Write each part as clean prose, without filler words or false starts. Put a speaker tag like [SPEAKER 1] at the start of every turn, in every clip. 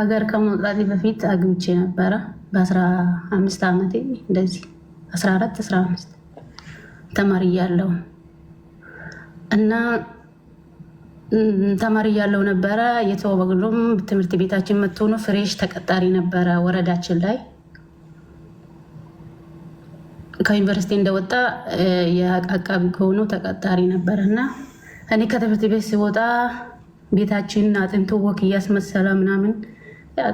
[SPEAKER 1] ሀገር ከመውጣቴ በፊት አግብቼ ነበረ በ15 ዓመቴ እንደዚህ 14 15 ተማሪ እያለሁ እና ተማሪ እያለሁ ነበረ የተወበግሎም ትምህርት ቤታችን መጥቶ ነው ፍሬሽ ተቀጣሪ ነበረ ወረዳችን ላይ ከዩኒቨርሲቲ እንደወጣ የአቃቢ ሆኖ ተቀጣሪ ነበርና እኔ ከትምህርት ቤት ሲወጣ ቤታችን አጥንቶ ወክ እያስመሰለ ምናምን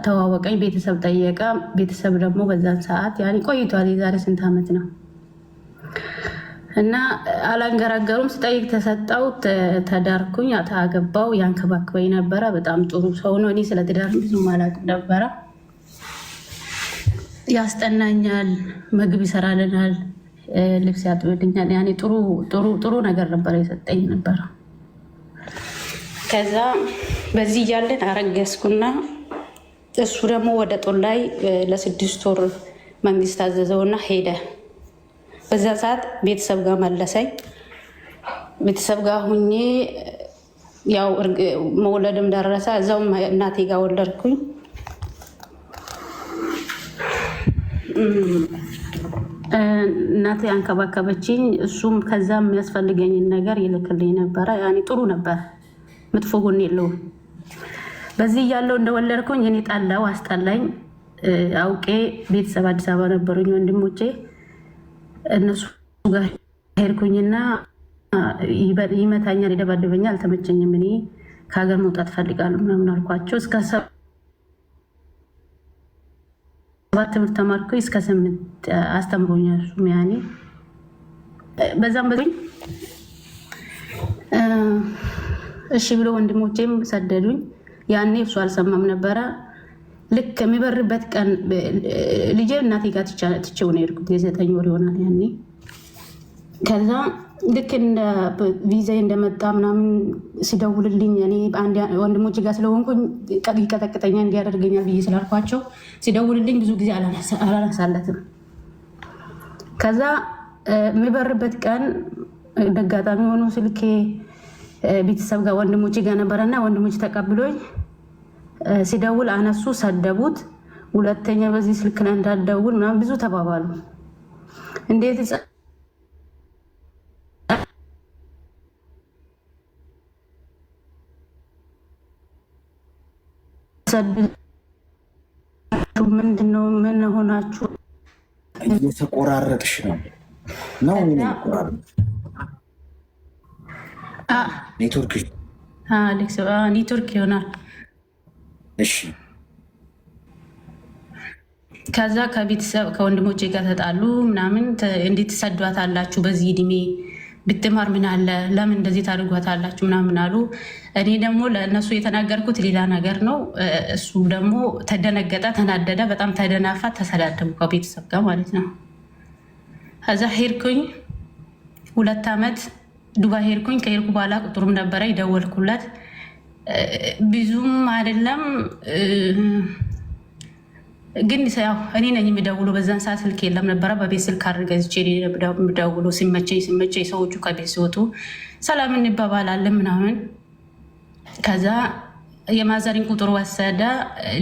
[SPEAKER 1] ተዋወቀኝ። ቤተሰብ ጠየቀ። ቤተሰብ ደግሞ በዛን ሰዓት ያኔ ቆይቷል፣ የዛሬ ስንት ዓመት ነው እና አላንገራገሩም። ስጠይቅ ተሰጠው፣ ተዳርኩኝ፣ አገባው። ያንከባክበኝ ነበረ። በጣም ጥሩ ሰው ነው። እኔ ስለ ትዳር ብዙም አላውቅም ነበረ። ያስጠናኛል፣ ምግብ ይሰራልናል፣ ልብስ ያጥብልኛል። ያኔ ጥሩ ነገር ነበረ የሰጠኝ ነበረ። ከዛ በዚህ እያለን አረገዝኩና እሱ ደግሞ ወደ ጦር ላይ ለ6 ወር መንግስት አዘዘውና ሄደ። በዛ ሰዓት ቤተሰብ ጋር መለሰኝ። ቤተሰብ ጋር ሁኜ ያው መውለድም ደረሰ። እዛው እናቴ ጋር ወለድኩኝ። እናቴ አንከባከበችኝ። እሱም ከዛ የሚያስፈልገኝን ነገር ይልክልኝ ነበረ። ያኔ ጥሩ ነበር፣ መጥፎ ጎን የለውም። በዚህ እያለው እንደወለድኩኝ እኔ ጣላው፣ አስጠላኝ። አውቄ ቤተሰብ አዲስ አበባ ነበሩኝ ወንድሞቼ፣ እነሱ ጋር ሄድኩኝና ይመታኛል፣ ይደባድበኛል፣ አልተመቸኝም። እኔ ከሀገር መውጣት ፈልጋለሁ ምናምን አልኳቸው። እስከ 7 ትምህርት ተማርኩኝ፣ እስከ 8 አስተምሮኛል። እሱም ያኔ በዛም በኝ እሺ ብሎ ወንድሞቼም ሰደዱኝ። ያኔ እሱ አልሰማም ነበረ። ልክ የሚበርበት ቀን ልጄ እናቴ ጋር ትቼው ነው የሄድኩት። የ9 ወር ይሆናል ያኔ። ከዛ ልክ እንደ ቪዛ እንደመጣ ምናምን ሲደውልልኝ እኔ ወንድሞቼ ጋር ስለሆንኩኝ ይቀጠቅጠኛል እንዲያደርገኛል ብዬ ስላልኳቸው ሲደውልልኝ ብዙ ጊዜ አላነሳለትም። ከዛ የሚበርበት ቀን በአጋጣሚ ሆኖ ስልኬ ቤተሰብ ጋር ወንድሞቼ ጋር ነበረና ወንድሞቼ ተቀብሎኝ ሲደውል አነሱ፣ ሰደቡት። ሁለተኛ በዚህ ስልክ ላይ እንዳትደውል ምናምን ብዙ ተባባሉ። እንዴት ምንድነው? ምን ሆናችሁ?
[SPEAKER 2] እየተቆራረጥሽ ነው ነው
[SPEAKER 1] ኔትወርክ ይሆናል።
[SPEAKER 2] እሺ።
[SPEAKER 1] ከዛ ከቤተሰብ ከወንድሞቼ ጋር ተጣሉ ምናምን። እንዴት ትሰዷታላችሁ? በዚህ እድሜ ብትማር ምን አለ? ለምን እንደዚህ ታደርጓታላችሁ? ምናምን አሉ። እኔ ደግሞ ለእነሱ የተናገርኩት ሌላ ነገር ነው። እሱ ደግሞ ተደነገጠ፣ ተናደደ፣ በጣም ተደናፋ፣ ተሰዳደቡ ከቤተሰብ ጋር ማለት ነው። ከዛ ሄድኩኝ 2 ዓመት ዱባይ ሄድኩኝ። ከሄድኩ በኋላ ቁጥሩም ነበረ፣ ይደወልኩለት ብዙም አይደለም ግን ያው እኔ ነኝ የሚደውሉ። በዛን ሰዓት ስልክ የለም ነበረ። በቤት ስልክ አድርገዝቼ የሚደውሉ ሲመቸኝ ሰዎቹ ከቤት ሲወጡ ሰላም እንባባላለን ምናምን። ከዛ የማዘሪን ቁጥር ወሰደ።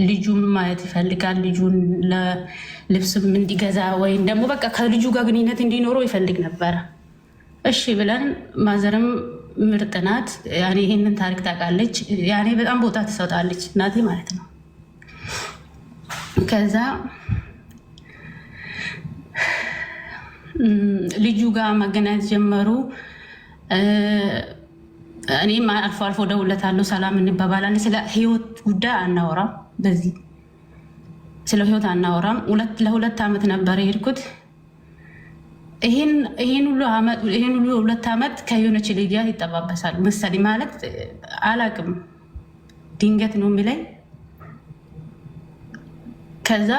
[SPEAKER 1] ልጁን ማየት ይፈልጋል። ልጁን ለልብስም እንዲገዛ ወይም ደግሞ በቃ ከልጁ ጋር ግንኙነት እንዲኖረው ይፈልግ ነበረ። እሺ ብለን ማዘርም ምርጥ ናት። ያኔ ይሄንን ታሪክ ታውቃለች። ያኔ በጣም ቦታ ትሰጣለች እናቴ ማለት ነው። ከዛ ልጁ ጋር መገናኘት ጀመሩ። እኔም አልፎ አልፎ ደውለታለሁ፣ ሰላም እንባባላለን። ስለ ህይወት ጉዳይ አናወራም፣ በዚህ ስለ ህይወት አናወራም። ለ2 ዓመት ነበር የሄድኩት። ይሄን ሁሉ 2 ዓመት ከሆነች ልጅ ጋር ይጠባበሳል መሰለኝ። ማለት አላቅም፣ ድንገት ነው የሚለኝ። ከዛ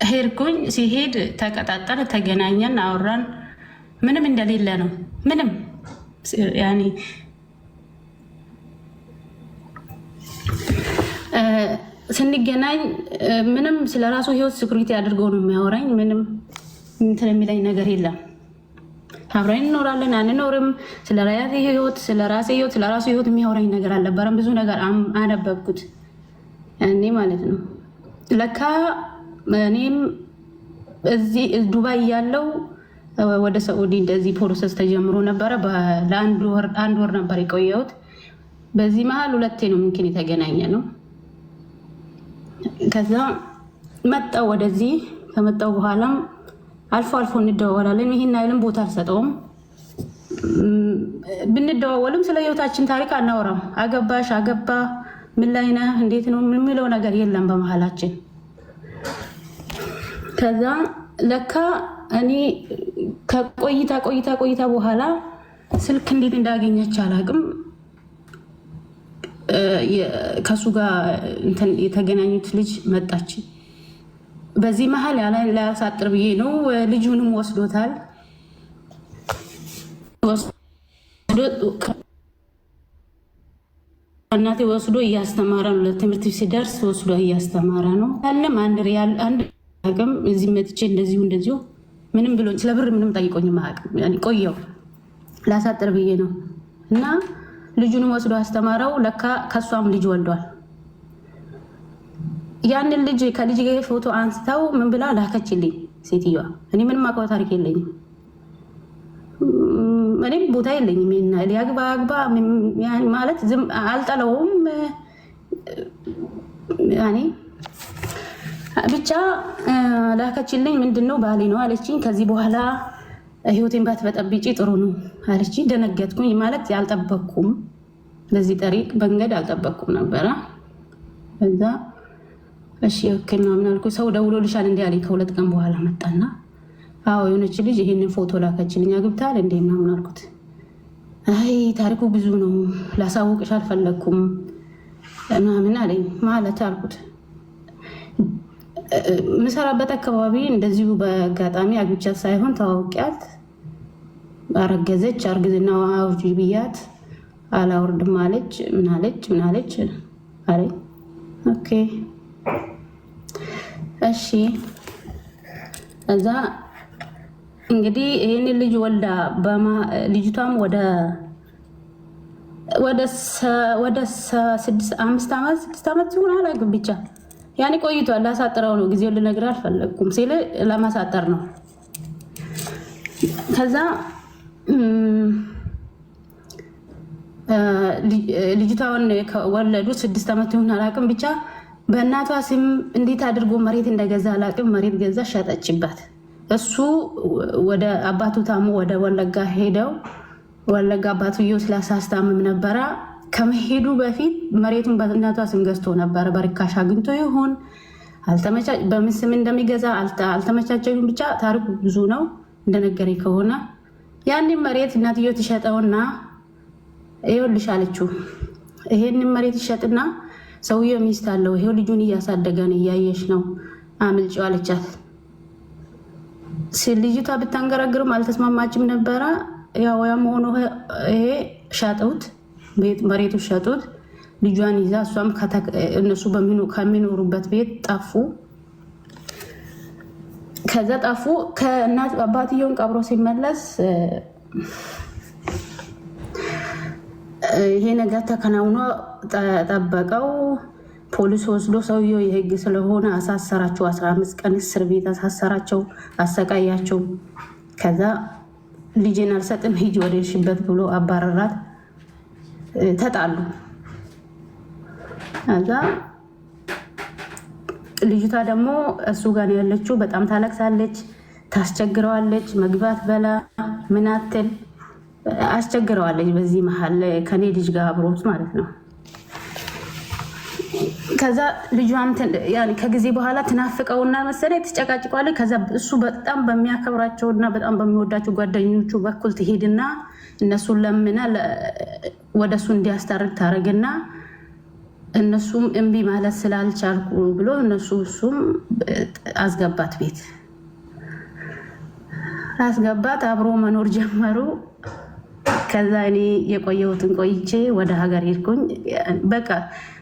[SPEAKER 1] ሄድኩኝ። ሲሄድ ተቀጣጠር፣ ተገናኘን፣ አወራን። ምንም እንደሌለ ነው። ምንም ያኔ ስንገናኝ ምንም ስለራሱ ህይወት ስኩሪቲ አድርገው ነው የሚያወራኝ። ምንም እንትን የሚለኝ ነገር የለም። አብረን እንኖራለን አንኖርም። ስለ ራሴ ህይወት፣ ስለ ራሱ ህይወት የሚያወራኝ ነገር አልነበረም። ብዙ ነገር አነበብኩት። ያኔ ማለት ነው። ለካ እኔም እዚህ ዱባይ ያለው ወደ ሳዑዲ እንደዚህ ፕሮሰስ ተጀምሮ ነበረ። ለአንድ ወር ነበር የቆየሁት። በዚህ መሀል ሁለቴ ነው ምንክን የተገናኘ ነው። ከዛ መጣው ወደዚህ። ከመጣው በኋላም አልፎ አልፎ እንደዋወላለን። ይሄን አይልም ቦታ አልሰጠውም። ብንደዋወልም ስለ ህይወታችን ታሪክ አናወራም። አገባሽ፣ አገባ፣ ምን ላይ ነህ፣ እንዴት ነው የሚለው ነገር የለም በመሀላችን። ከዛ ለካ እኔ ከቆይታ በኋላ ስልክ እንዴት እንዳገኘች አላውቅም። ከሱ ጋር የተገናኙት ልጅ መጣች። በዚህ መሀል ላያሳጥር ብዬ ነው። ልጁንም ወስዶታል። እናቴ ወስዶ እያስተማረ ነው። ለትምህርት ሲደርስ ወስዶ እያስተማረ ነው። ያለም አንድ ሪያል አንድ አቅም እዚህ መጥቼ እንደዚሁ ምንም ብሎ ስለ ብር ምንም ጠይቆኝ አቅም ቆየው ላሳጥር ብዬ ነው። እና ልጁንም ወስዶ አስተማረው። ለካ ከሷም ልጅ ወልዷል። ያንን ልጅ ከልጅ ጋር ፎቶ አንስተው ምን ብላ ላከችልኝ ሴትዮዋ። እኔ ምንም አውቀው ታሪክ የለኝም። እኔም ቦታ የለኝም። ሊያግባ አግባ ማለት አልጠለውም። ያኔ ብቻ ላከችልኝ። ምንድነው ባሌ ነው አለችኝ። ከዚህ በኋላ ህይወቴን ባትበጠብጪ ጥሩ ነው አለችኝ። ደነገጥኩኝ። ማለት ያልጠበቅኩም በዚህ ጠሪቅ መንገድ አልጠበቅኩም ነበረ። እዛ እሺ ወክል ነው ምናልኩ። ሰው ደውሎልሻል እንዲ አለኝ። ከሁለት ቀን በኋላ መጣና አዎ የሆነች ልጅ ይሄንን ፎቶ ላከችልኝ። አግብታል እንዴ ምናምን አልኩት። አይ ታሪኩ ብዙ ነው ላሳውቅሽ አልፈለግኩም ምናምን አለኝ። ማለት አልኩት ምሰራበት አካባቢ እንደዚሁ በአጋጣሚ አግብቻት ሳይሆን ተዋውቂያት አረገዘች። አርግዝና አውርጅ ብያት አላወርድም አለች። ምናለች አለኝ። ኦኬ እሺ። እዛ እንግዲህ ይህን ልጅ ወልዳ ልጅቷም ወደ 6 ዓመት ሲሆን አላውቅም ብቻ ያኔ ቆይቷል። ላሳጥረው ነው ጊዜውን ልነግርህ አልፈለግኩም ሲል ለማሳጠር ነው። ከዛ ልጅቷን ወለዱ። 6 ዓመት ይሆን አላውቅም ብቻ በእናቷ ስም እንዴት አድርጎ መሬት እንደገዛ አላውቅም። መሬት ገዛ፣ ሸጠችባት። እሱ ወደ አባቱ ታሞ ወደ ወለጋ ሄደው ወለጋ አባትየው ስላሳስታምም ነበረ። ከመሄዱ በፊት መሬቱን በእናቷ ስም ገዝቶ ነበረ። በርካሽ አግኝቶ ይሆን በምን ስም እንደሚገዛ አልተመቻቸውም። ብቻ ታሪኩ ብዙ ነው እንደነገረኝ ከሆነ። ያንን መሬት እናትዮ ትሸጠውና ይኸውልሽ አለችው፣ ይሄንን መሬት ይሸጥና ሰውየው ሚስት አለው፣ ይሄው ልጁን እያሳደገን እያየሽ ነው፣ አምልጪው አለቻት። ልጅቷ ብታንገራግርም አልተስማማችም ነበረ። ያም ሆኖ ይሄ ሻጠውት፣ መሬቱ ሸጡት። ልጇን ይዛ እሷም እነሱ ከሚኖሩበት ቤት ጠፉ። ከዛ ጠፉ። ከእናት አባትየውን ቀብሮ ሲመለስ ይሄ ነገር ተከናውኖ ጠበቀው። ፖሊስ ወስዶ ሰውየው የህግ ስለሆነ አሳሰራቸው። 15 ቀን እስር ቤት አሳሰራቸው፣ አሰቃያቸው። ከዛ ልጄን አልሰጥም ሂጂ ወደሽበት ብሎ አባረራት። ተጣሉ። ከዛ ልጅቷ ደግሞ እሱ ጋር ያለችው በጣም ታለቅሳለች፣ ታስቸግረዋለች። መግባት በላ ምናትል አስቸግረዋለች። በዚህ መሀል ከኔ ልጅ ጋር አብሮት ማለት ነው። ከዛ ልጇን ከጊዜ በኋላ ትናፍቀውና መሰለኝ ትጨቃጭቋለች። ከዛ እሱ በጣም በሚያከብራቸውና በጣም በሚወዳቸው ጓደኞቹ በኩል ትሄድና እነሱን ለምና ወደ እሱ እንዲያስታርቅ ታደርግና እነሱም እምቢ ማለት ስላልቻልኩ ብሎ እሱም አስገባት፣ ቤት አስገባት። አብሮ መኖር ጀመሩ። ከዛ እኔ የቆየሁትን ቆይቼ ወደ ሀገር ሄድኩኝ። በቃ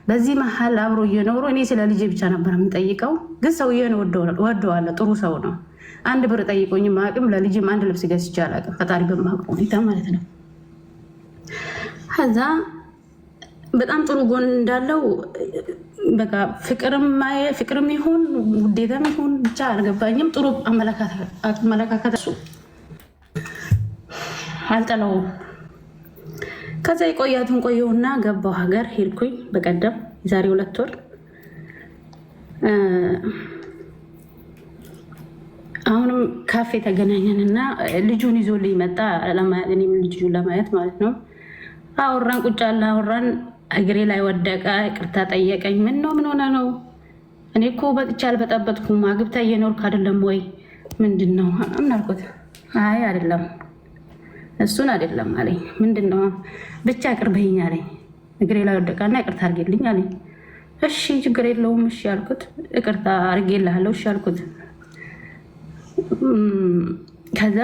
[SPEAKER 1] በዚህ መሀል አብሮ እየኖሩ እኔ ስለ ልጄ ብቻ ነበር የምጠይቀው። ግን ሰውዬውን ወደዋለሁ፣ ጥሩ ሰው ነው። አንድ ብር ጠይቆኝ አቅም ለልጅም አንድ ልብስ ገዝቼ አላውቅም፣ ፈጣሪ በማውቀው ሁኔታ ማለት ነው። ከዛ በጣም ጥሩ ጎን እንዳለው በቃ ፍቅርም ይሁን ውዴታም ይሁን ብቻ አልገባኝም። ጥሩ አመለካከት እሱ አልጠላውም። ከዛ የቆያቱን ቆየውና ገባው ሀገር ሄድኩኝ። በቀደም የዛሬ 2 ወር አሁንም ካፌ ተገናኘንና ልጁን ይዞልኝ መጣ። እኔም ልጁን ለማየት ማለት ነው። አወራን፣ ቁጭ አለ አወራን። እግሬ ላይ ወደቀ፣ ይቅርታ ጠየቀኝ። ምን ሆነ ነው? እኔ እኮ በጥቻ አልበጠበጥኩም። አግብታ እየኖርክ አይደለም ወይ? ምንድን ነው ምን አልኩት። አይ አይደለም እሱን አይደለም አለኝ። ምንድን ነው? ብቻ ቅርበኝ አለኝ። እግሬ ላይ ወደቀና ይቅርታ አድርጌልኝ አለኝ። እሺ ችግር የለውም እሺ አልኩት። ይቅርታ አድርጌልሃለሁ እሺ አልኩት። ከዛ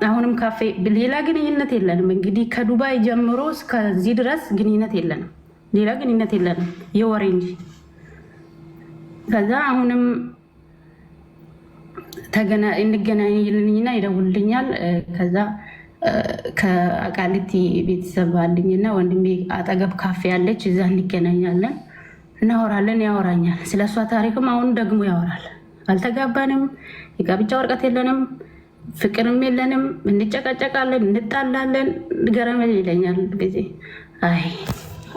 [SPEAKER 1] አሁንም ካፌ ሌላ ግንኙነት የለንም። እንግዲህ ከዱባይ ጀምሮ እስከዚህ ድረስ ግንኙነት የለንም፣ ሌላ ግንኙነት የለንም የወሬ እንጂ። ከዛ አሁንም እንገናኝልኝና ይደውልልኛል። ከዛ ከቃሊቲ ቤተሰብ አለኝና ወንድሜ አጠገብ ካፌ ያለች፣ እዛ እንገናኛለን፣ እናወራለን። ያወራኛል ስለ እሷ ታሪክም አሁን ደግሞ ያወራል። አልተጋባንም፣ የጋብቻ ወረቀት የለንም፣ ፍቅርም የለንም፣ እንጨቃጨቃለን፣ እንጣላለን። ገረመኝ ይለኛል ጊዜ። አይ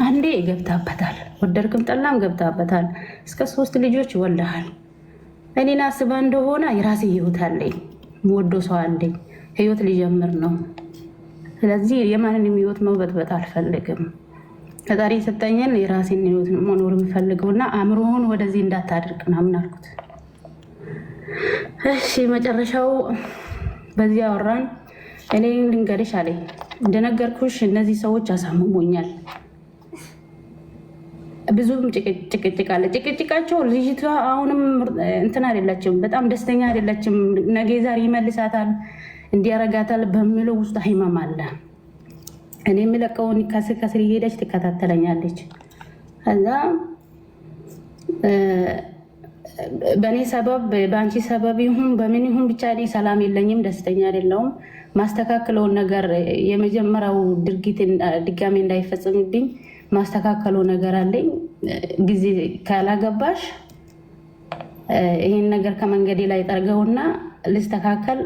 [SPEAKER 1] አንዴ ገብታበታል፣ ወደድክም ጠላም ገብታበታል። እስከ 3 ልጆች ወልደሃል። እኔን አስባ እንደሆነ የራሴ ህይወት አለኝ፣ ወዶ ሰው አለኝ፣ ህይወት ሊጀምር ነው። ስለዚህ የማንንም ህይወት መበጥበጥ አልፈልግም። ፈጣሪ የሰጠኝን የራሴን ህይወት መኖር የምፈልገውና አእምሮውን ወደዚህ እንዳታደርግ ምናምን አልኩት። እሺ መጨረሻው በዚህ አወራን። እኔ ልንገርሽ አለኝ፣ እንደነገርኩሽ እነዚህ ሰዎች አሳምሞኛል። ብዙም ጭቅጭቅ አለ። ጭቅጭቃቸው ልጅቷ አሁንም እንትን አይደለችም፣ በጣም ደስተኛ አይደለችም። ነገ ዛሬ ይመልሳታል እንዲያረጋታል በሚለው ውስጥ ህመም አለ። እኔ የምለቀውን ከስር እየሄደች ትከታተለኛለች። ከዛ በእኔ ሰበብ በአንቺ ሰበብ ይሁን በምን ይሁን ብቻ እኔ ሰላም የለኝም፣ ደስተኛ አይደለሁም። ማስተካከለውን ነገር የመጀመሪያው ድርጊት ድጋሜ እንዳይፈጽምብኝ ማስተካከለው ነገር አለኝ። ጊዜ ካላገባሽ ይህን ነገር ከመንገዴ ላይ ጠርገውና ልስተካከል፣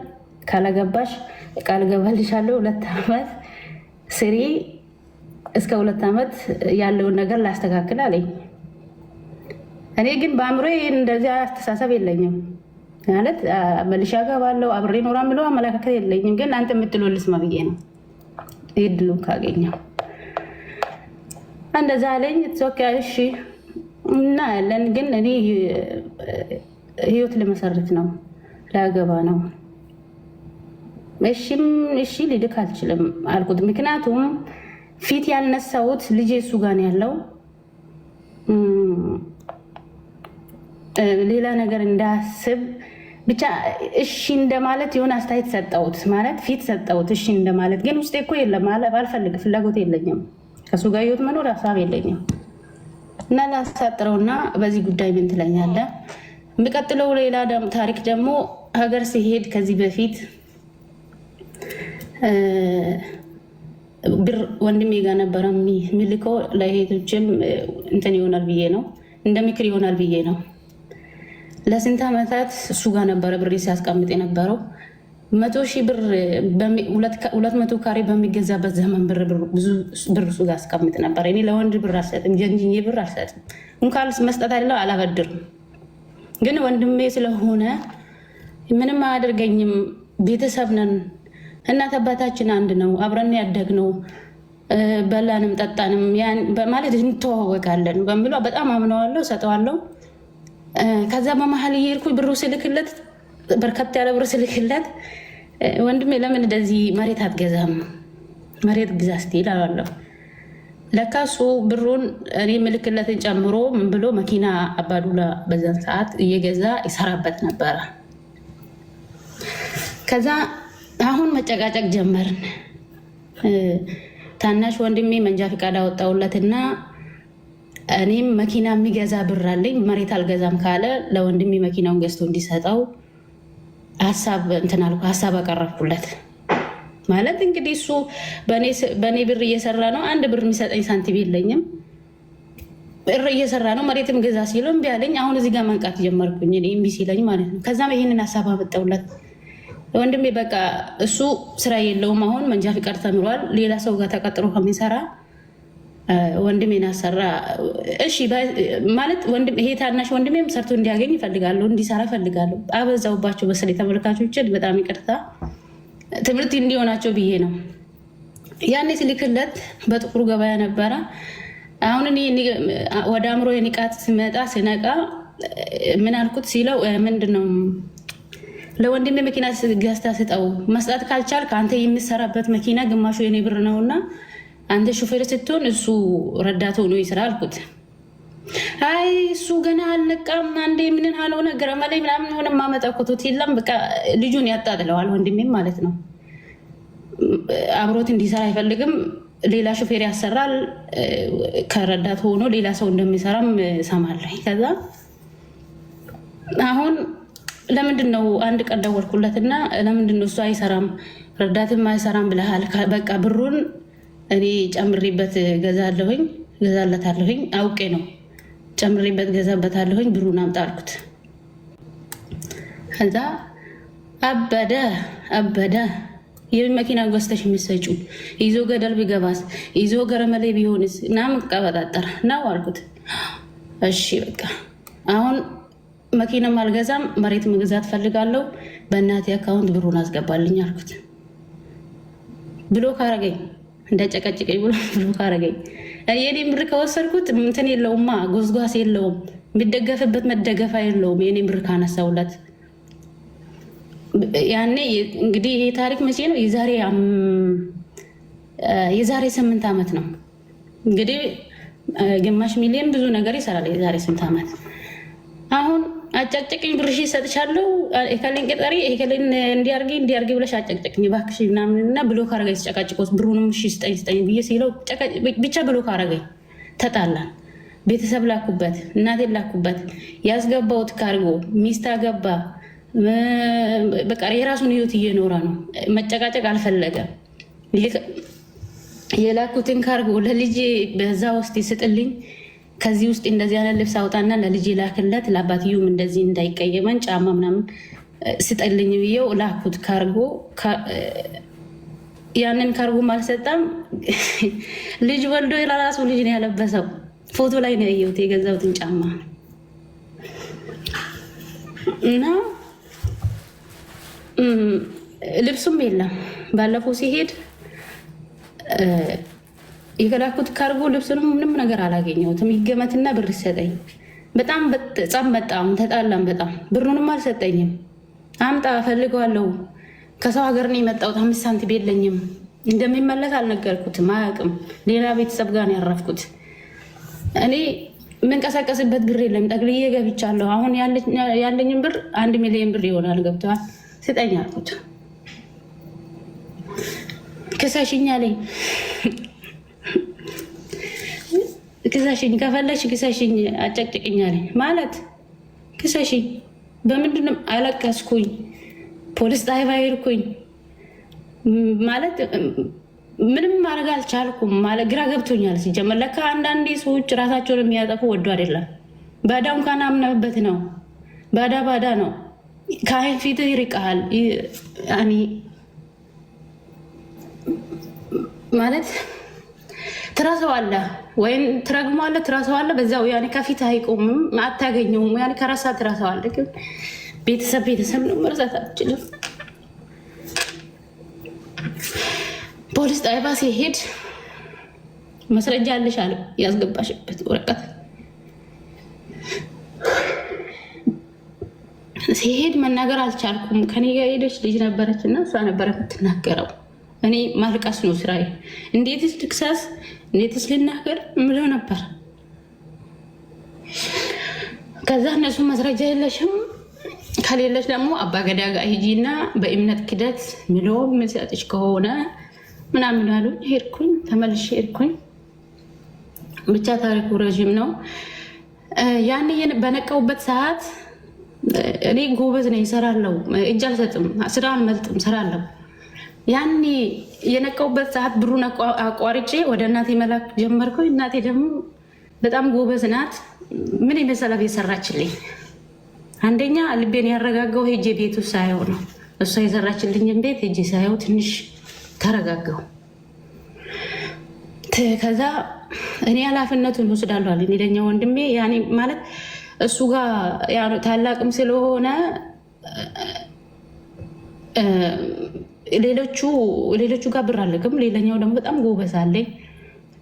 [SPEAKER 1] ካላገባሽ ቃል ገባልሻለሁ 2 ዓመት ስሪ፣ እስከ 2 ዓመት ያለውን ነገር ላስተካክል አለኝ። እኔ ግን በአእምሮ እንደዚያ አስተሳሰብ የለኝም። ማለት መልሻ ገባለሁ አብሬ ኖራ ምለው አመለካከት የለኝም። ግን አንተ የምትለው ልስማ ብዬ ነው ይድሉን ካገኘው እንደዛ አለኝ። እሺ እና ያለን ግን እኔ ህይወት ልመሰርት ነው፣ ላገባ ነው። እሺ ልልክ አልችልም አልኩት። ምክንያቱም ፊት ያልነሳሁት ልጄ እሱ ጋር ነው ያለው። ሌላ ነገር እንዳስብ ብቻ እሺ እንደማለት የሆነ አስተያየት ሰጠሁት፣ ማለት ፊት ሰጠሁት እሺ እንደማለት። ግን ውስጤ እኮ የለም፣ አልፈልግም፣ ፍላጎት የለኝም፣ ከሱ ጋር ህይወት መኖር ሀሳብ የለኝም። እና ላሳጥረውና በዚህ ጉዳይ ምን ትለኛለህ? የሚቀጥለው ሌላ ታሪክ ደግሞ ሀገር ሲሄድ ከዚህ በፊት ብር ወንድሜ ጋር ነበረ የሚልከው ለሄቶችም እንትን ይሆናል ብዬ ነው፣ እንደ ምክር ይሆናል ብዬ ነው። ለስንት ዓመታት እሱ ጋር ነበረ ብር ሲያስቀምጥ የነበረው። 100,000 ብር 200 ካሬ በሚገዛበት ዘመን ብዙ ብር እሱ ጋር አስቀምጥ ነበር። እኔ ለወንድ ብር አልሰጥም፣ ጀንጅኜ ብር አልሰጥም። እንኳን መስጠት አይደለም አላበድርም። ግን ወንድሜ ስለሆነ ምንም አያደርገኝም። ቤተሰብ ነን፣ እናት አባታችን አንድ ነው፣ አብረን ያደግነው፣ በላንም ጠጣንም ማለት እንተዋወቃለን በሚለው በጣም አምነዋለሁ፣ ሰጠዋለሁ። ከዛ በመሀል እየሄድኩ ብሩ ስልክለት፣ በርከት ያለ ብር ስልክለት፣ ወንድሜ ለምን እንደዚህ መሬት አትገዛም? መሬት ግዛ ስትል አላለሁ። ለካ እሱ ብሩን እኔ ምልክለትን ጨምሮ ምን ብሎ መኪና አባዱላ በዛን ሰዓት እየገዛ ይሰራበት ነበረ። ከዛ አሁን መጨቃጨቅ ጀመርን። ታናሽ ወንድሜ መንጃ ፈቃድ አወጣሁለትና እኔም መኪና የሚገዛ ብር አለኝ፣ መሬት አልገዛም ካለ ለወንድሜ መኪናውን ገዝቶ እንዲሰጠው ሀሳብ አቀረብኩለት። ማለት እንግዲህ እሱ በእኔ ብር እየሰራ ነው። አንድ ብር የሚሰጠኝ ሳንቲም የለኝም። ብር እየሰራ ነው መሬትም ገዛ ሲለው እምቢ አለኝ። አሁን እዚህ ጋር መንቃት ጀመርኩኝ እምቢ ሲለኝ ማለት ነው። ከዛም ይህንን ሀሳብ አመጣሁለት። ወንድሜ በቃ እሱ ስራ የለውም አሁን መንጃ ፍቃድ ተምሯል። ሌላ ሰው ጋር ተቀጥሮ ከሚሰራ ወንድሜን አሰራ። እሺ ማለት ይሄ ታናሽ ወንድሜም ሰርቶ እንዲያገኝ ይፈልጋለሁ፣ እንዲሰራ ይፈልጋለሁ። አበዛውባቸው በስለ ተመልካቾችን በጣም ይቅርታ። ትምህርት እንዲሆናቸው ብዬ ነው። ያኔ ስልክለት በጥቁሩ ገበያ ነበረ። አሁን ወደ አእምሮ የንቃት ሲመጣ ሲነቃ ምን አልኩት ሲለው ምንድን ነው ለወንድሜ መኪና ገዝታ ስጠው፣ መስጠት ካልቻል ከአንተ የምሰራበት መኪና ግማሹ የኔ ብር ነውና አንተ ሹፌር ስትሆን እሱ ረዳት ሆኖ ይስራ አልኩት። አይ እሱ ገና አልነቃም፣ አንዴ ምንን አለው ነገር ማለይ ምናምን ሆነ ማመጣኮት የለም። በቃ ልጁን ያጣጥለዋል ወንድሜም ማለት ነው። አብሮት እንዲሰራ አይፈልግም። ሌላ ሹፌር ያሰራል። ከረዳት ሆኖ ሌላ ሰው እንደሚሰራም ሰማለሁ። ከዛ አሁን ለምንድን ነው አንድ ቀን ደወልኩለትና ለምንድን ነው እሱ አይሰራም ረዳትም አይሰራም ብለሃል? በቃ ብሩን እኔ ጨምሬበት ገዛለታለሁኝ። አውቄ ነው ጨምሬበት ገዛበታለሁኝ። ብሩን አምጣ አልኩት። ከዛ አበደ። የመኪና ገዝተሽ የሚሰጩ ይዞ ገደል ቢገባስ ይዞ ገረመሌ ቢሆንስ ምናምን ቀበጣጠረ ነው አልኩት። እሺ በቃ አሁን መኪናም አልገዛም፣ መሬት መግዛት ፈልጋለሁ፣ በእናቴ አካውንት ብሩን አስገባልኝ አልኩት። ብሎ ካረገኝ እንደጨቀጭቀኝ ብሎ ካረገኝ የኔ ብር ከወሰድኩት እንትን የለውማ፣ ጎዝጓስ የለውም፣ የሚደገፍበት መደገፋ የለውም። የኔ ብር ካነሳውለት ያኔ እንግዲህ ይሄ ታሪክ መቼ ነው? የዛሬ 8 ዓመት ነው እንግዲህ። ግማሽ ሚሊዮን ብዙ ነገር ይሰራል የዛሬ 8 ዓመት። አሁን አጨቅጭቅኝ ብርሽ ይሰጥቻለሁ፣ ከሌን ቅጠሪ ከሌን እንዲያርጊ ብለሽ አጨቅጭቅኝ እባክሽ ምናምንና ብሎ ካረገኝ ተጨቃጭቆስ ብሩንም እሺ ስጠኝ ብዬ ሲለው ብቻ ብሎ ካረገኝ ተጣላን። ቤተሰብ ላኩበት፣ እናቴን ላኩበት። ያስገባውት ካርጎ ሚስት አገባ። በቃ የራሱን ህይወት እየኖረ ነው። መጨቃጨቅ አልፈለገም። የላኩትን ካርጎ ለልጄ በዛ ውስጥ ይስጥልኝ፣ ከዚህ ውስጥ እንደዚህ አይነት ልብስ አውጣና ለልጄ ላክለት፣ ለአባትዩም እንደዚህ እንዳይቀየመን ጫማ ምናምን ስጠልኝ ብዬው ላኩት ካርጎ። ያንን ካርጎም አልሰጠም። ልጅ ወልዶ ለራሱ ልጅ ነው ያለበሰው። ፎቶ ላይ ነው ያየሁት የገዛሁትን ጫማ እና ልብሱም የለም። ባለፈው ሲሄድ የከላኩት ካርጎ ልብስንም ምንም ነገር አላገኘሁትም። ይገመትና ብር ይሰጠኝ። በጣም ጸብ መጣም ተጣላም። በጣም ብሩንም አልሰጠኝም። አምጣ ፈልገዋለሁ፣ ከሰው ሀገር ነው የመጣሁት፣ 5 ሳንቲም የለኝም። እንደሚመለስ አልነገርኩትም፣ አያውቅም። ሌላ ቤተሰብ ጋር ነው ያረፍኩት። እኔ የምንቀሳቀስበት ብር የለም፣ ጠቅልዬ ገብቻለሁ። አሁን ያለኝም ብር 1 ሚሊዮን ብር ይሆናል። ገብተዋል። ስጠኝ አልኩት። ክሰሽኝ አለኝ። ክሰሽኝ ከፈለሽ ክሰሽኝ፣ አጨቅጭቅኝ አለኝ። ማለት ክሰሽኝ በምንድነው? አለቀስኩኝ። ፖሊስ ጣቢያ ሄድኩኝ። ማለት ምንም ማድረግ አልቻልኩም። ማለት ግራ ገብቶኛል። ሲጀመር ለካ አንዳንዴ ሰዎች ራሳቸውን የሚያጠፉ ወዶ አይደለም፣ ባዳውን ካናምነበት ነው። ባዳ ነው። ከአይን ፊትህ ይርቀሃል። ማለት ትረሳዋለህ ወይም ትረግመዋለህ፣ ትረሳዋለህ። በዛው ያኔ ከፊት አይቆምም፣ አታገኘውም። ያኔ ከረሳ ትረሳዋለህ። ግን ቤተሰብ ነው፣ መርሳት አትችልም። ፖሊስ ጣቢያ ሲሄድ መስረጃ አለሽ አለ፣ ያስገባሽበት ወረቀት። ሲሄድ መናገር አልቻልኩም። ከኔ ጋር ሄደች ልጅ ነበረች እና እሷ ነበረ የምትናገረው። እኔ ማልቀስ ነው ስራዬ። እንዴትስ ልክሰስ፣ እንዴትስ ልናገር ምለው ነበር። ከዛ እነሱ መስረጃ የለሽም፣ ከሌለች ደግሞ አባገዳ ጋር ሂጂና በእምነት ክደት ምሎ ምሰጥሽ ከሆነ ምናምን አሉ። ሄድኩኝ፣ ተመልሼ ሄድኩኝ። ብቻ ታሪኩ ረዥም ነው። ያን በነቀውበት ሰዓት እኔ ጎበዝ ነኝ፣ እሰራለሁ፣ እጅ አልሰጥም፣ ስራ አልመልጥም፣ እሰራለሁ። ያኔ የነቀውበት ሰዓት ብሩን አቋርጬ ወደ እናቴ መላክ ጀመርኩኝ። እናቴ ደግሞ በጣም ጎበዝ ናት። ምን የመሰለ ቤት ሰራችልኝ። አንደኛ ልቤን ያረጋጋው ሄጄ ቤቱ ሳየው ነው። እሷ የሰራችልኝን ቤት ሄጄ ሳየው ትንሽ ተረጋጋው። ከዛ እኔ ኃላፊነቱን ወስዳለሁ አለኝ ሌላኛ ወንድሜ። ያኔ ማለት እሱ ጋር ታላቅም ስለሆነ ሌሎቹ ጋር ብር አለቅም። ሌላኛው ደግሞ በጣም ጎበዝ አለኝ።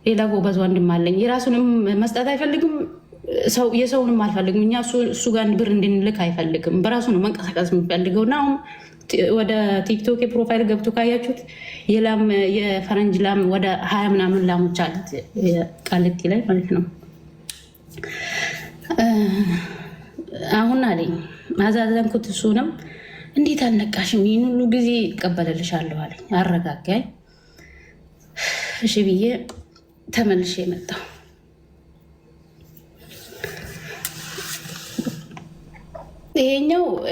[SPEAKER 1] ሌላ ጎበዝ ወንድም አለኝ። የራሱንም መስጠት አይፈልግም፣ የሰውንም አልፈልግም። እኛ እሱ ጋር ብር እንድንልክ አይፈልግም። በራሱ ነው መንቀሳቀስ የሚፈልገው። እና አሁን ወደ ቲክቶክ ፕሮፋይል ገብቶ ካያችሁት የፈረንጅ ላም ወደ 20 ምናምን ላሞች አሉት ቃሊቲ ላይ ማለት ነው። አሁን አለኝ አዛዘንኩት። እሱንም እንዴት አልነቃሽም? ይህን ሁሉ ጊዜ እቀበልልሻለሁ አለኝ። አረጋጋኝ። እሺ ብዬ ተመልሼ የመጣው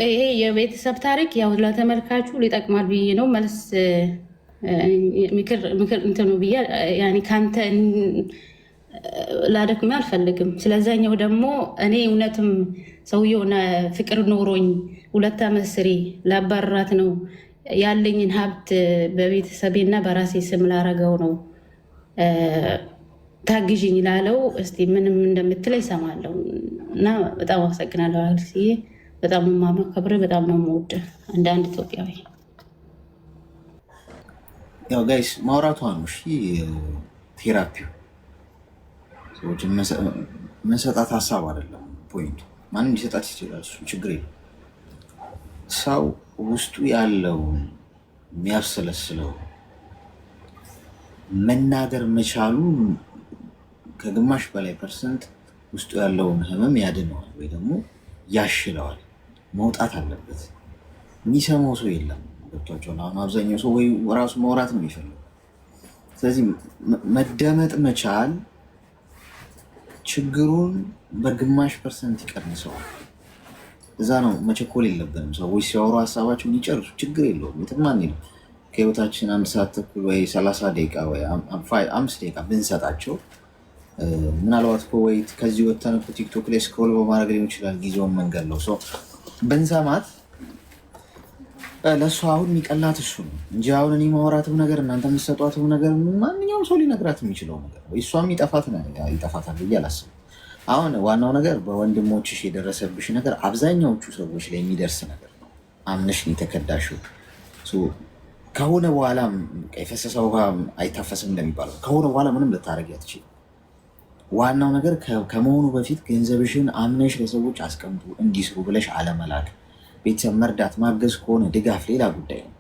[SPEAKER 1] ይሄ የቤተሰብ ታሪክ ያው ለተመልካቹ ሊጠቅማል ብዬ ነው። መልስ ምክር እንትኑ ብዬ ከአንተ ላደክሜ አልፈልግም። ስለዛኛው ደግሞ እኔ እውነትም ሰውየውን ፍቅር ኖሮኝ 2 ዓመት ስሪ ላባራት ነው ያለኝን ሀብት በቤተሰቤና በራሴ ስም ላረገው ነው ታግዥኝ ላለው እስቲ ምንም እንደምትል ይሰማለሁ። እና በጣም አመሰግናለሁ አልክስዬ። በጣም ነው የማከብርህ፣ በጣም ነው የምወድህ እንደ አንድ ኢትዮጵያዊ።
[SPEAKER 2] ያው ጋይስ ማውራቷ ነው እሺ፣ ቴራፒው ሰዎች መሰጣት ሀሳብ አይደለም ፖይንቱ። ማንም ሊሰጣት ይችላል፣ እሱ ችግር የለም። ሰው ውስጡ ያለው የሚያብሰለስለው መናገር መቻሉ ከግማሽ በላይ ፐርሰንት ውስጡ ያለውን ህመም ያድነዋል ወይ ደግሞ ያሽለዋል። መውጣት አለበት። የሚሰማው ሰው የለም። ገብቷቸውን አሁን አብዛኛው ሰው ወይ ራሱ መውራት ነው የሚፈልገው። ስለዚህ መደመጥ መቻል ችግሩን በግማሽ ፐርሰንት ይቀንሰዋል። እዛ ነው መቸኮል የለብንም። ሰዎች ሲያወሩ ሀሳባቸውን ይጨርሱ፣ ችግር የለውም። የትም አንሄድም። ከህይወታችን 1 ሰዓት ተኩል ወይ 30 ደቂቃ ወይ 5 ደቂቃ ብንሰጣቸው ምናልባት ወይ ከዚህ ወተን ቲክቶክ ላይ ስክሮል በማድረግ ሊሆን ይችላል። ጊዜውን መንገድ ነው ሰው ብንሰማት ለእሱ አሁን የሚቀላት እሱ ነው እንጂ አሁን እኔ ማውራትም ነገር እናንተ የምትሰጧትም ነገር ማንኛውም ሰው ሊነግራት የሚችለው ነገር ወይ እሷም ይጠፋታል ብዬ አላስብም። አሁን ዋናው ነገር በወንድሞችሽ የደረሰብሽ ነገር አብዛኛዎቹ ሰዎች ላይ የሚደርስ ነገር ነው። አምነሽ ነው የተከዳሽው። ከሆነ በኋላ የፈሰሰ ውሃ አይታፈስም እንደሚባለው ከሆነ በኋላ ምንም ልታደርጊ አትችይም። ዋናው ነገር ከመሆኑ በፊት ገንዘብሽን አምነሽ ለሰዎች አስቀምጡ እንዲስሩ ብለሽ አለመላክ። ቤተሰብ መርዳት ማገዝ ከሆነ ድጋፍ ሌላ ጉዳይ ነው።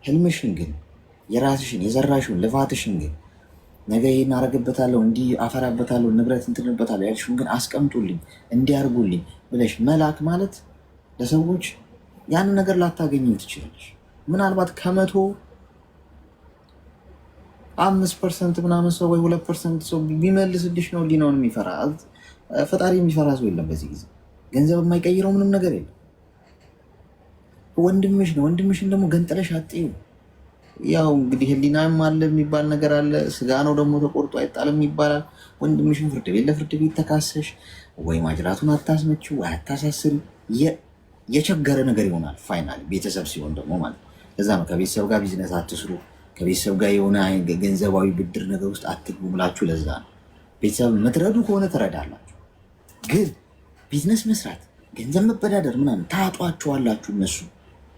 [SPEAKER 2] ህልምሽን ግን የራስሽን የዘራሽውን ልፋትሽን ግን ነገ ይሄን አረግበታለሁ እንዲህ አፈራበታለሁ ንብረት እንትንበታለሁ ያልሽውን ግን አስቀምጡልኝ እንዲያርጉልኝ ብለሽ መላክ ማለት ለሰዎች ያንን ነገር ላታገኝ ትችላለሽ። ምናልባት ከ100 5% ምናምን ሰው ወይ 2% ሰው ቢመልስልሽ ነው ሊናውን የሚፈራ። ፈጣሪ የሚፈራ ሰው የለም በዚህ ጊዜ። ገንዘብ የማይቀይረው ምንም ነገር የለም። ወንድምሽ ነው። ወንድምሽን ደግሞ ገንጥለሽ አጥዩ። ያው እንግዲህ ህሊናም አለ የሚባል ነገር አለ። ስጋ ነው ደግሞ ተቆርጦ አይጣልም ይባላል። ወንድምሽን ፍርድ ቤት ለፍርድ ቤት ተካሰሽ ወይ ማጅራቱን አታስመችው ወይ አታሳስሪ። የቸገረ ነገር ይሆናል ፋይናል። ቤተሰብ ሲሆን ደግሞ ማለት ለዛ ነው ከቤተሰብ ጋር ቢዝነስ አትስሩ፣ ከቤተሰብ ጋር የሆነ ገንዘባዊ ብድር ነገር ውስጥ አትግቡ ብላችሁ። ለዛ ነው ቤተሰብ የምትረዱ ከሆነ ትረዳላችሁ። ግን ቢዝነስ መስራት፣ ገንዘብ መበዳደር ምናምን ታጧችኋላችሁ። እነሱ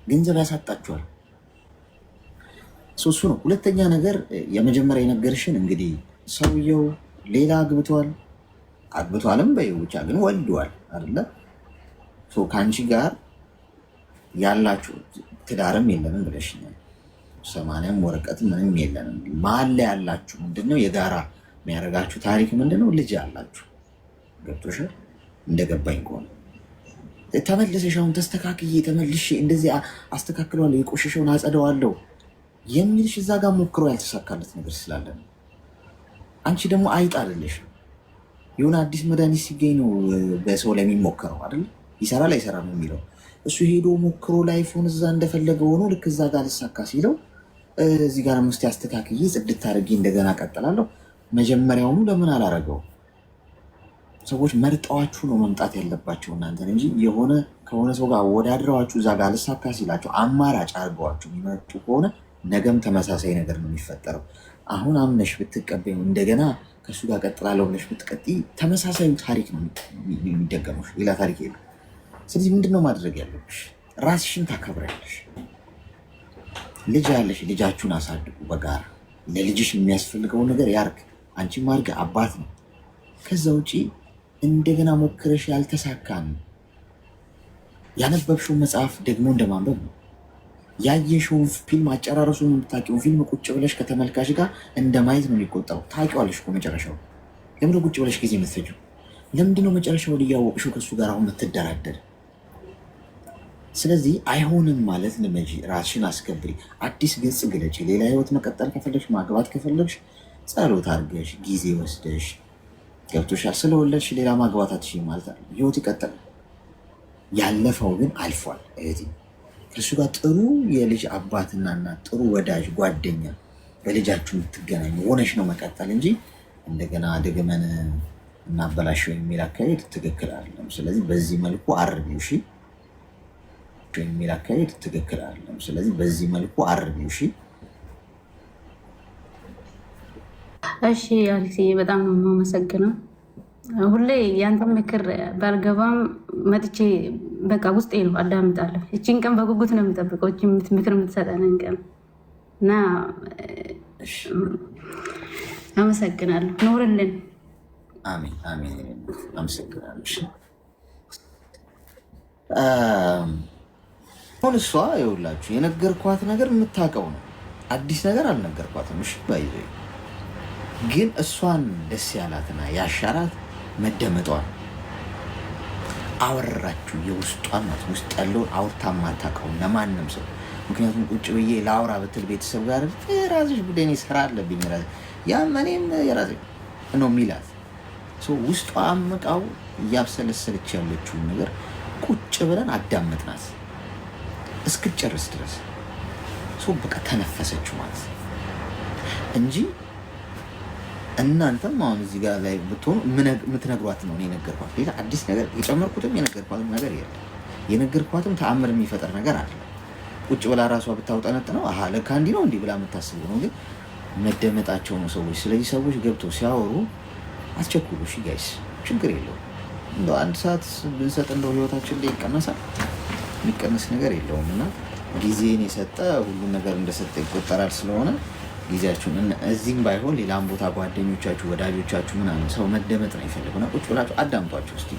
[SPEAKER 2] ገንዘብ ያሳጣችኋል። እሱ ነው። ሁለተኛ ነገር የመጀመሪያ የነገርሽን እንግዲህ ሰውየው ሌላ አግብቷልም በይው ብቻ ግን ወልዷል አይደለ? ከአንቺ ጋር ያላችሁ ትዳርም የለንም ብለሽኛል። 80ም ወረቀት ምንም የለንም። መሀል ላይ ያላችሁ ምንድነው የጋራ የሚያደርጋችሁ ታሪክ ምንድነው? ልጅ አላችሁ። ገብቶሻል? እንደገባኝ ከሆነ ተመልሰሽ አሁን ተስተካክዬ ተመልሼ እንደዚህ አስተካክለዋለሁ የቆሸሸውን አጸደዋለሁ የሚልሽ እዛ ጋር ሞክሮ ያልተሳካለት ነገር ስላለ ነው። አንቺ ደግሞ አይጥ አይደለሽም። የሆነ አዲስ መድኃኒት ሲገኝ ነው በሰው ላይ የሚሞከረው አይደል? ይሰራል አይሰራም የሚለው እሱ ሄዶ ሞክሮ ላይፎን እዛ እንደፈለገ ሆኖ ልክ እዛ ጋር ልሳካ ሲለው እዚህ ጋር ውስጥ ያስተካክዬ ጽድት አድርጌ እንደገና ቀጥላለሁ። መጀመሪያውኑ ለምን አላረገው? ሰዎች መርጠዋችሁ ነው መምጣት ያለባቸው እናንተን እንጂ የሆነ ከሆነ ሰው ጋር ወዳድረዋችሁ እዛ ጋር ልሳካ ሲላቸው አማራጭ አድርገዋችሁ የሚመጡ ከሆነ ነገም ተመሳሳይ ነገር ነው የሚፈጠረው። አሁን አምነሽ ብትቀበዩ እንደገና ከእሱ ጋር ቀጥላለሁ ብለሽ ብትቀጥይ ተመሳሳዩ ታሪክ ነው የሚደገመው፣ ሌላ ታሪክ የለም። ስለዚህ ምንድነው ማድረግ ያለብሽ? ራስሽን ታከብሪያለሽ። ልጅ ያለሽ ልጃችሁን አሳድጉ በጋራ። ለልጅሽ የሚያስፈልገውን ነገር ያርግ፣ አንቺም አድርጊ። አባት ነው። ከዛ ውጪ እንደገና ሞክረሽ ያልተሳካን ያነበብሽውን መጽሐፍ ደግሞ እንደማንበብ ነው። ያየሽውን ፊልም አጨራረሱን የምታውቂውን ፊልም ቁጭ ብለሽ ከተመልካች ጋር እንደ ማየት ነው የሚቆጠረው። ታውቂዋለሽ እኮ መጨረሻው። ለምንድነው ቁጭ ብለሽ ጊዜ የምትፈጂው? ለምንድነው መጨረሻውን እያወቅሽው ከእሱ ጋር አሁን የምትደራደር? ስለዚህ አይሆንም ማለት ልመጂ፣ ራስሽን አስከብሪ፣ አዲስ ገጽ ግለጪ። ሌላ ህይወት መቀጠል ከፈለግሽ፣ ማግባት ከፈለግሽ ጸሎት አድርገሽ ጊዜ ወስደሽ ገብቶሻል። ስለወለድሽ ሌላ ማግባት አትችይም ማለት አለ። ህይወት ይቀጥላል። ያለፈው ግን አልፏል እህቴ። ከእሱ ጋር ጥሩ የልጅ አባትና እናት፣ ጥሩ ወዳጅ ጓደኛ በልጃችሁ የምትገናኙ ሆነሽ ነው መቀጠል እንጂ እንደገና ደግመን እናበላሸው የሚል አካሄድ ትክክል አይደለም። ስለዚህ በዚህ መልኩ አርቢው እሺ፣ የሚል አካሄድ ትክክል አይደለም። ስለዚህ በዚህ መልኩ አርቢው እሺ።
[SPEAKER 1] እሺ አሌክስዬ በጣም ነው የማመሰግነው። ሁሌ ያንተ ምክር ባልገባም መጥቼ በቃ ውስጤ ነው አዳምጣለሁ። እቺን ቀን በጉጉት ነው የምጠብቀው፣ እቺ ምክር የምትሰጠንን ቀን እና አመሰግናለሁ። ኖርልን።
[SPEAKER 2] አሜን አሜን። አመሰግናለሁ። አሁን እሷ ይኸውላችሁ የነገርኳት ነገር የምታውቀው ነው። አዲስ ነገር አልነገርኳትም። እሺ ባይዘ ግን እሷን ደስ ያላትና ያሻራት መደመጧን አወራችሁ። የውስጧን ናት፣ ውስጥ ያለውን አውርታ ማታውቀው ለማንም ሰው። ምክንያቱም ቁጭ ብዬ ላውራ ብትል ቤተሰብ ጋር የራስሽ ጉዳይ፣ እኔ ስራ አለብኝ፣ ያም እኔም የራሴ ነው የሚላት ውስጧ አምቃው እያብሰለሰለች ያለችውን ነገር ቁጭ ብለን አዳመጥናት እስክጨርስ ድረስ በቃ ተነፈሰችው ማለት እንጂ እናንተም አሁን እዚህ ጋር ላይ ብትሆኑ የምትነግሯት ነው የነገርኳት። ሌላ አዲስ ነገር የጨመርኩትም የነገርኳትም ነገር የለም። የነገርኳትም ተአምር የሚፈጠር ነገር አለ። ቁጭ ብላ ራሷ ብታውጠነጥ ነው ለካ እንዲህ ነው እንዲህ ብላ የምታስቡ ነው። ግን መደመጣቸው ነው ሰዎች። ስለዚህ ሰዎች ገብተው ሲያወሩ አስቸኩሉ። እሺ ጋይስ ችግር የለውም። እንደው አንድ ሰዓት ብንሰጥ እንደው ህይወታችን ላይ ይቀነሳል። የሚቀነስ ነገር የለውም እና ጊዜን የሰጠ ሁሉን ነገር እንደሰጠ ይቆጠራል። ስለሆነ ጊዜያችሁን እዚህም ባይሆን ሌላም ቦታ ጓደኞቻችሁ፣ ወዳጆቻችሁ ምናምን ሰው መደመጥ ነው ይፈልጉና ቁጭ ብላችሁ አዳምጧቸው እስኪ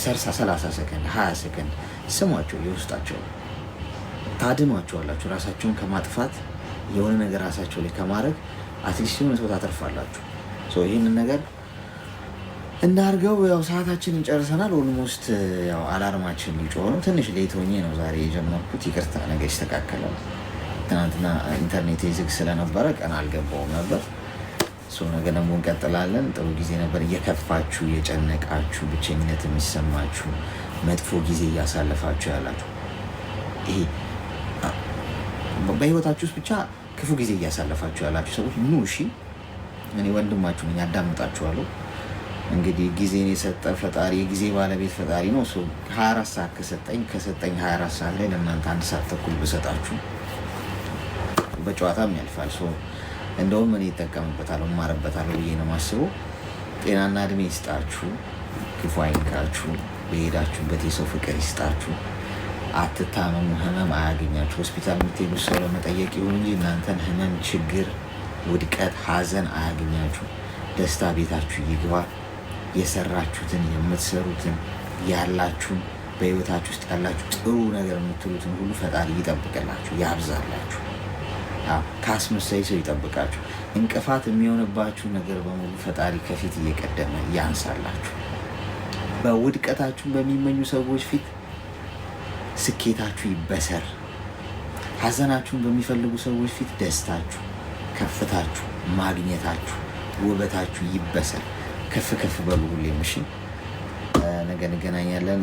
[SPEAKER 2] 30 ሰከንድ 20 ሰከንድ ስሟቸው። የውስጣቸው ታድኗቸዋላችሁ። ራሳቸውን ከማጥፋት የሆነ ነገር ራሳቸው ላይ ከማድረግ አትሊስት የሆነ ሰው ታተርፋላችሁ። ይህንን ነገር እንዳርገው ያው ሰዓታችንን ጨርሰናል። ኦልሞስት ያው አላርማችን ሊጮህ ነው። ትንሽ ሌት ሆኜ ነው ዛሬ የጀመርኩት። ይቅርታ፣ ነገር ይስተካከላል። ትናንትና ኢንተርኔት ዝግ ስለነበረ ቀን አልገባውም ነበር። ነገ ደግሞ እንቀጥላለን። ጥሩ ጊዜ ነበር። እየከፋችሁ የጨነቃችሁ፣ ብቸኝነት የሚሰማችሁ፣ መጥፎ ጊዜ እያሳለፋችሁ ያላችሁ፣ ይሄ በህይወታችሁ ውስጥ ብቻ ክፉ ጊዜ እያሳለፋችሁ ያላችሁ ሰዎች ኑ እሺ፣ እኔ ወንድማችሁ ነኝ፣ አዳምጣችኋለሁ። እንግዲህ ጊዜን የሰጠ ፈጣሪ፣ የጊዜ ባለቤት ፈጣሪ ነው። 24 ሰዓት ከሰጠኝ 24 ሰዓት ላይ ለእናንተ 1 ሰዓት ተኩል ብሰጣችሁ በጨዋታም ያልፋል። እንደውም እኔ ይጠቀምበታለሁ፣ እማርበታለሁ ብዬ ነው የማስበው። ጤናና እድሜ ይስጣችሁ፣ ክፉ አይንካችሁ፣ በሄዳችሁበት የሰው ፍቅር ይስጣችሁ። አትታመሙ፣ ህመም አያገኛችሁ። ሆስፒታል የምትሄዱ ሰው ለመጠየቅ ይሁን እንጂ እናንተን ህመም፣ ችግር፣ ውድቀት፣ ሀዘን አያገኛችሁ። ደስታ ቤታችሁ ይግባ። የሰራችሁትን፣ የምትሰሩትን፣ ያላችሁን በህይወታችሁ ውስጥ ያላችሁ ጥሩ ነገር የምትሉትን ሁሉ ፈጣሪ ይጠብቅላችሁ፣ ያብዛላችሁ። ከአስመሳይ ሰው ይጠብቃችሁ። እንቅፋት የሚሆንባችሁ ነገር በሙሉ ፈጣሪ ከፊት እየቀደመ ያንሳላችሁ። በውድቀታችሁን በሚመኙ ሰዎች ፊት ስኬታችሁ ይበሰር። ሀዘናችሁን በሚፈልጉ ሰዎች ፊት ደስታችሁ፣ ከፍታችሁ፣ ማግኘታችሁ፣ ውበታችሁ ይበሰር። ከፍ ከፍ በሉ ሁሌም። እሺ ነገ እንገናኛለን።